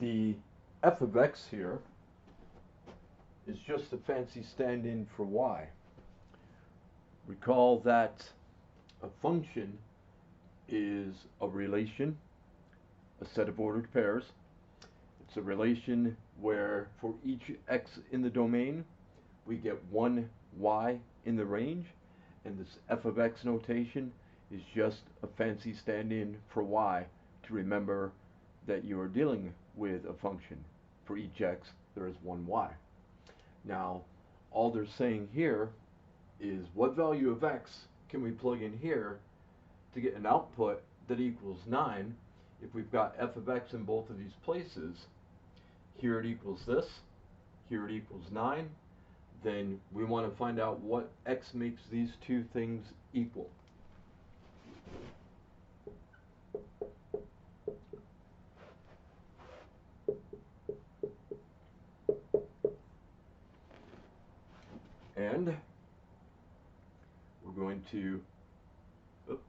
The f of x here is just a fancy stand-in for y. Recall that a function is a relation, a set of ordered pairs. It's a relation where for each x in the domain, we get one y in the range, and this f of x notation is just a fancy stand-in for y to remember that you are dealing with a function. For each x, there is one y. Now, all they're saying here is what value of x can we plug in here to get an output that equals 9 if we've got f of x in both of these places. Here it equals this, here it equals 9. Then we want to find out what x makes these two things equal. And we're going to, it's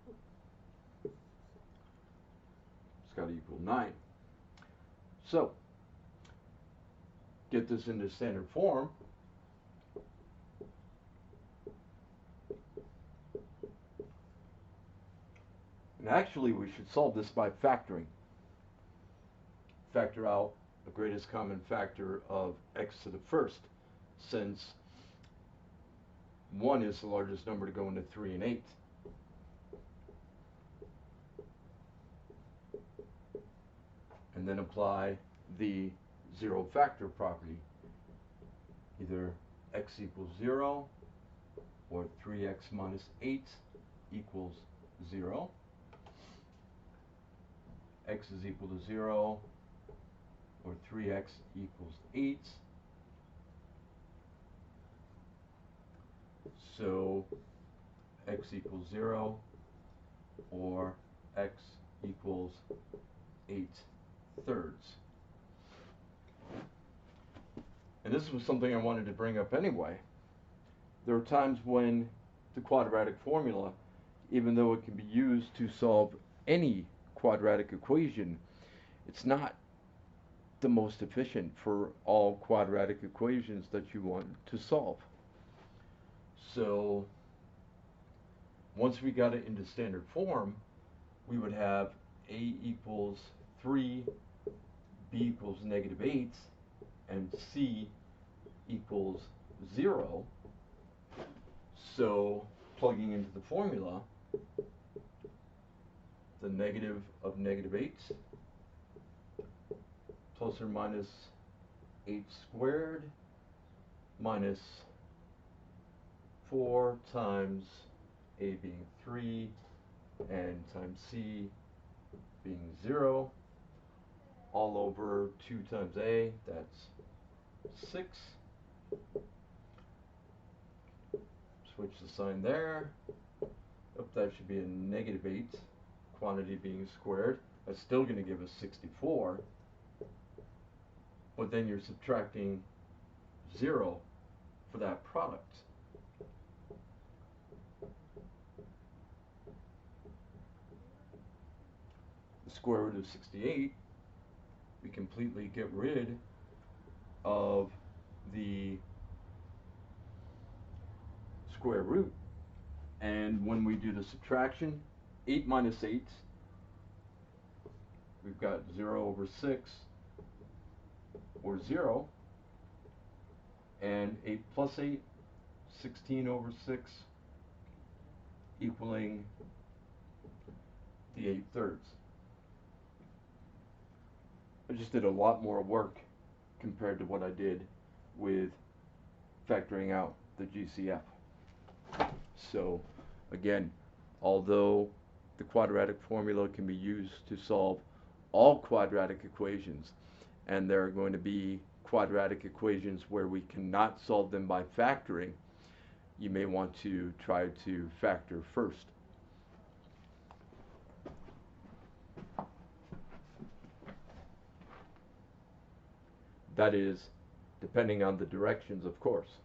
got to equal 9. So, get this into standard form. And actually, we should solve this by factoring. Factor out the greatest common factor of x to the first, since 1 is the largest number to go into 3 and 8. And then apply the zero factor property. Either x equals 0 or 3x minus 8 equals 0. X is equal to 0 or 3x equals 8. So x equals 0 or x equals 8/3. And this was something I wanted to bring up anyway. There are times when the quadratic formula, even though it can be used to solve any quadratic equation, it's not the most efficient for all quadratic equations that you want to solve. So once we got it into standard form, we would have a equals 3, b equals -8, and c equals 0. So plugging into the formula, the negative of -8 plus or minus 8 squared minus 4 times a being 3 and times c being 0, all over 2 times a, that's 6. Switch the sign there. Oh, that should be a -8, quantity being squared. That's still going to give us 64. But then you're subtracting 0 for that product. The square root of 68, we completely get rid of the square root. And when we do the subtraction, 8 minus 8, we've got 0 over 6, or 0, and 8 plus 8, 16 over 6, equaling the 8/3. I just did a lot more work compared to what I did with factoring out the GCF. So again, although the quadratic formula can be used to solve all quadratic equations, and there are going to be quadratic equations where we cannot solve them by factoring, you may want to try to factor first. That is, depending on the directions, of course.